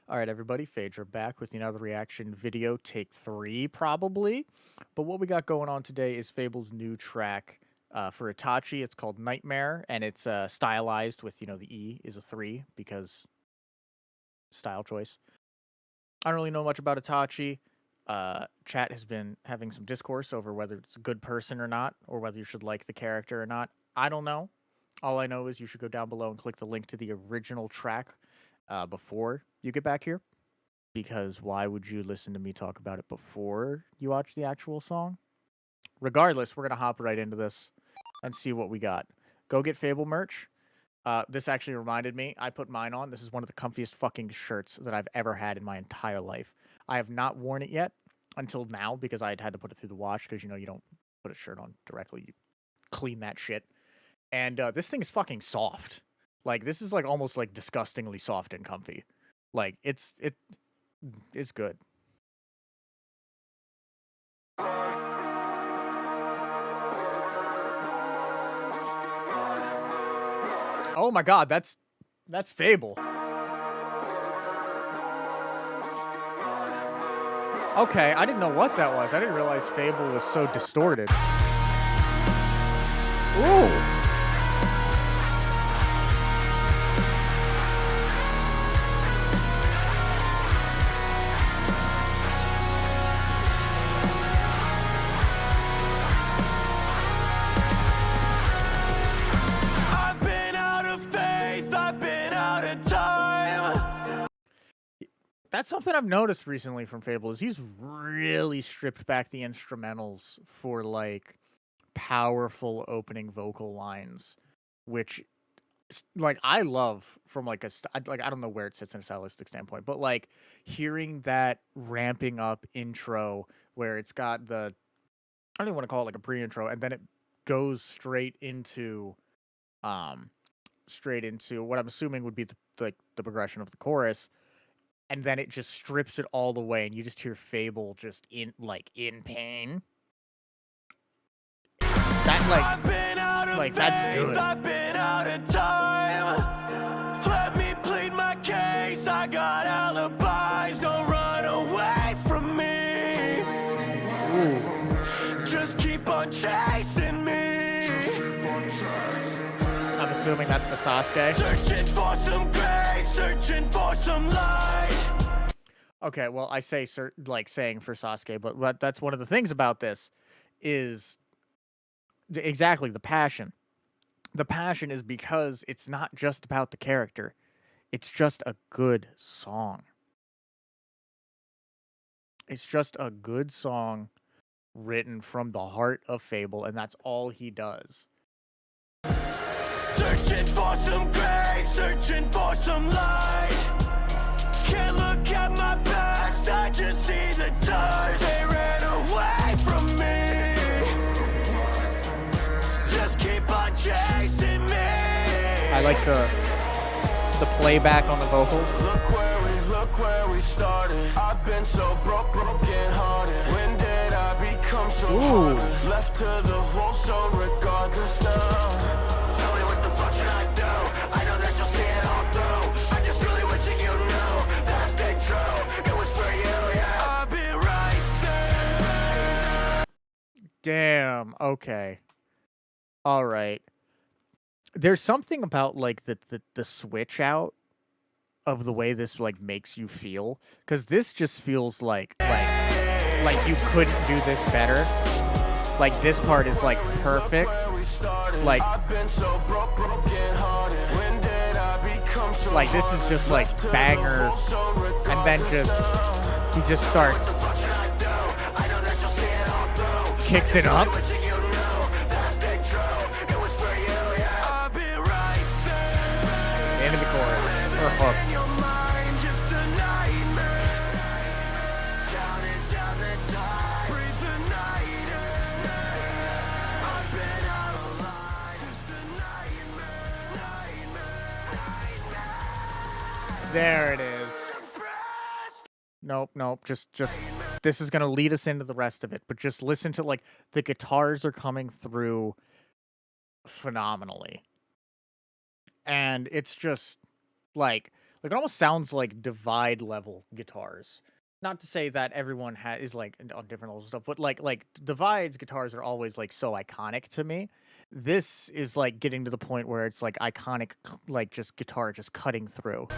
All right, everybody, FabvL back with another reaction video, take 3 probably. But what we got going on today is FabvL's new track for Itachi. It's called Nightmare, and it's stylized with, the E is a 3 because style choice. I don't really know much about Itachi. Chat has been having some discourse over whether it's a good person or not, or whether you should like the character or not. I don't know. All I know is you should go down below and click the link to the original track before you get back here. Because why would you listen to me talk about it before you watch the actual song? Regardless, we're going to hop right into this and see what we got. Go get FabvL merch. This actually reminded me, I put mine on. This is one of the comfiest fucking shirts that I've ever had in my entire life. I have not worn it yet until now because I had to put it through the wash because, you don't put a shirt on directly. You clean that shit. And this thing is fucking soft. Like, this is, like, almost, like, disgustingly soft and comfy. Like, it's good. Oh my god, that's FabvL. Okay, I didn't know what that was. I didn't realize FabvL was so distorted. Ooh. That's something I've noticed recently from FabvL is he's really stripped back the instrumentals for like powerful opening vocal lines, which like I love from like I don't know where it sits in a stylistic standpoint, but like hearing that ramping up intro where it's got I don't even want to call it like a pre-intro, and then it goes straight into what I'm assuming would be the progression of the chorus. And then it just strips it all the way, and you just hear FabvL just in pain. That that's good. I've been out of time. Let me plead my case. I got alibis. Don't run away from me. Ooh. Just keep on chasing me. I'm assuming that's the Sasuke. Searching for some grace, searching for some light. Okay, well, I say saying for Sasuke, but that's one of the things about this is exactly the passion. The passion is because it's not just about the character. It's just a good song. It's just a good song written from the heart of FabvL, and that's all he does. Searching for some grace, searching for some light. Can't look at my past, I just see the dust. They ran away from me. Just keep on chasing me. I like the playback on the vocals. Look where we started. I've been so broken hearted. When did I become so hard? Left to the wolves, so regardless now. Damn, okay. All right. There's something about like the switch out of the way this like makes you feel, cuz this just feels like you couldn't do this better. Like this part is like perfect. Like this is just like banger, and then he just starts kicks it up. Into the chorus or hook. There it is. Nope. Just this is gonna lead us into the rest of it, but just listen to like the guitars are coming through phenomenally. And it's just like Like, it almost sounds like Divide level guitars. Not to say that everyone is like on different levels and stuff, but like Divide's guitars are always like so iconic to me. This is like getting to the point where it's like iconic, like just guitar just cutting through.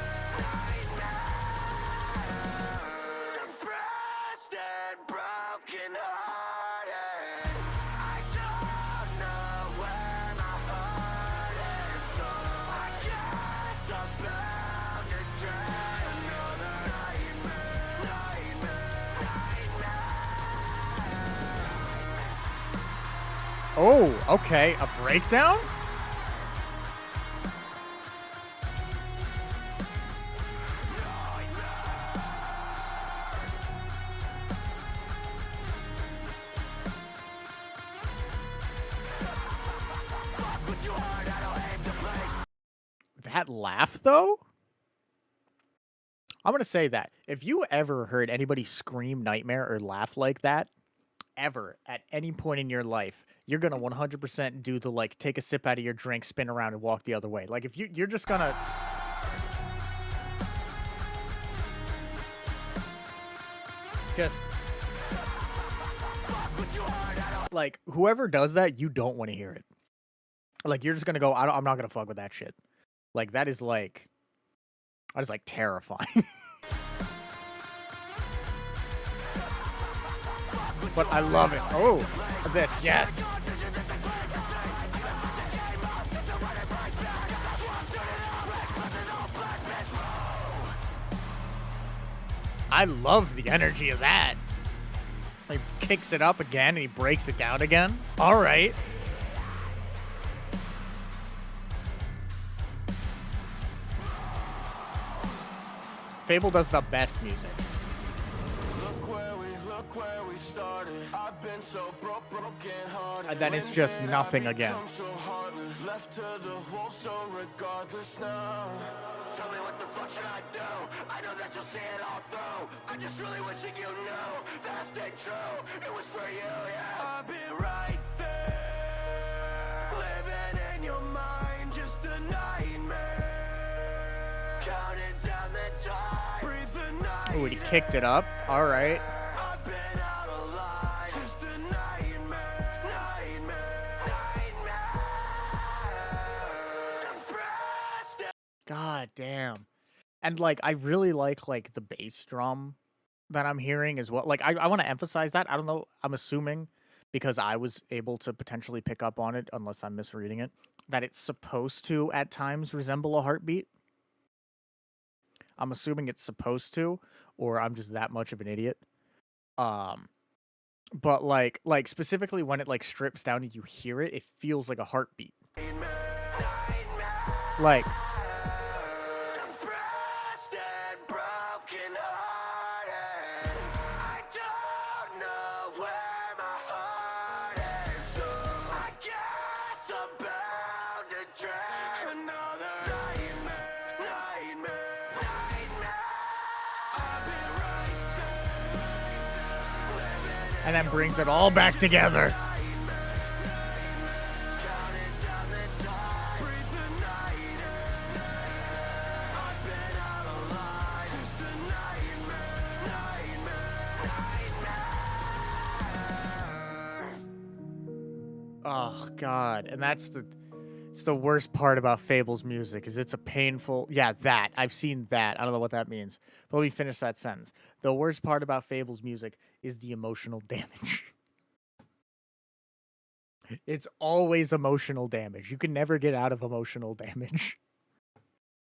Oh, okay, a breakdown? That laugh, though? I'm gonna say that. If you ever heard anybody scream Nightmare or laugh like that, ever, at any point in your life, you're gonna 100% do the, like, take a sip out of your drink, spin around, and walk the other way. Like, if you're just gonna... just... like, whoever does that, you don't want to hear it. Like, you're just gonna go, I'm not gonna fuck with that shit. Like, that is, like... that is, like, terrifying. But I love it. Oh, this, yes. I love the energy of that. He kicks it up again and he breaks it down again. All right. FabvL does the best music. And then it's just nothing again. Tell me what the fuck should I do? I know that you'll see it all through. I'm just really wishing you knew that I stayed true. It was for you, yeah. I'll be right there, living in your mind, just a nightmare. Counting down the time, breathe the night. Oh, he kicked it up. All right. I've been out alive, just a nightmare, nightmare. God damn. And like I really like the bass drum that I'm hearing as well. Like I want to emphasize that. I don't know, I'm assuming because I was able to potentially pick up on it, unless I'm misreading it, that it's supposed to at times resemble a heartbeat. I'm assuming it's supposed to, or I'm just that much of an idiot. But like specifically when it like strips down and you hear it, it feels like a heartbeat. Like and then brings it all back together. Oh God, and it's the worst part about FabvL's music is it's a painful... yeah, that. I've seen that. I don't know what that means. But let me finish that sentence. The worst part about FabvL's music is the emotional damage. It's always emotional damage. You can never get out of emotional damage.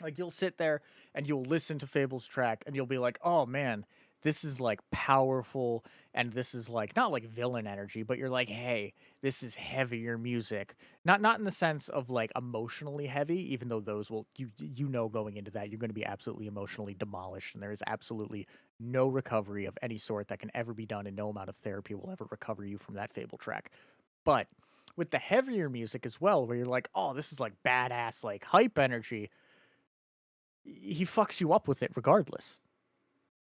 Like, you'll sit there and you'll listen to FabvL's track and you'll be like, oh man, this is like powerful, and this is like not like villain energy, but you're like, hey, this is heavier music. Not in the sense of like emotionally heavy, even though those will you know going into that you're going to be absolutely emotionally demolished, and there is absolutely no recovery of any sort that can ever be done, and no amount of therapy will ever recover you from that FabvL track. But with the heavier music as well, where you're like, oh, this is like badass, like hype energy, he fucks you up with it regardless.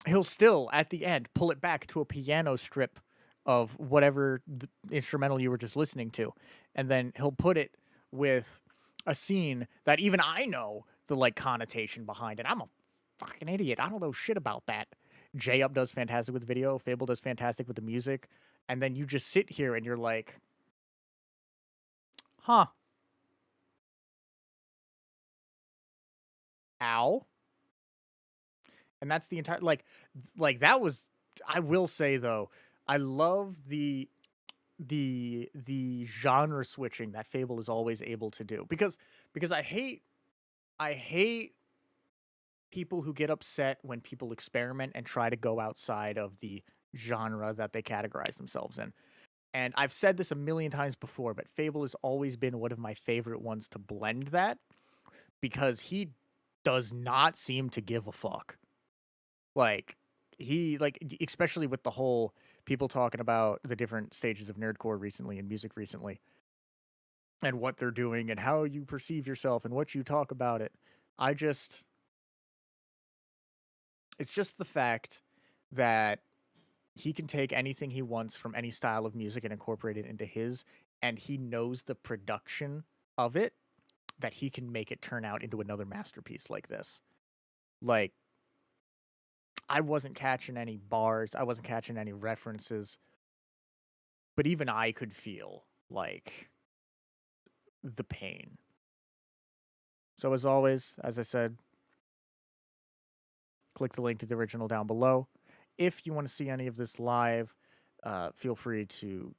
He'll still, at the end, pull it back to a piano strip of whatever the instrumental you were just listening to. And then he'll put it with a scene that even I know the, like, connotation behind it. I'm a fucking idiot. I don't know shit about that. J-Up does fantastic with video. FabvL does fantastic with the music. And then you just sit here and you're like, huh. Ow. And that's the entire, like that was, I will say though, I love the genre switching that FabvL is always able to do, because I hate people who get upset when people experiment and try to go outside of the genre that they categorize themselves in. And I've said this a million times before, but FabvL has always been one of my favorite ones to blend that, because he does not seem to give a fuck. Like, he, like, especially with the whole people talking about the different stages of nerdcore recently and music recently, and what they're doing and how you perceive yourself and what you talk about it. It's just the fact that he can take anything he wants from any style of music and incorporate it into his, and he knows the production of it, that he can make it turn out into another masterpiece like this. Like, I wasn't catching any bars, I wasn't catching any references, but even I could feel, like, the pain. So as always, as I said, click the link to the original down below. If you want to see any of this live, feel free to,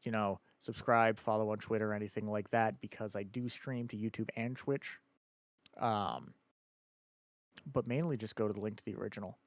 subscribe, follow on Twitter, anything like that, because I do stream to YouTube and Twitch. But mainly just go to the link to the original.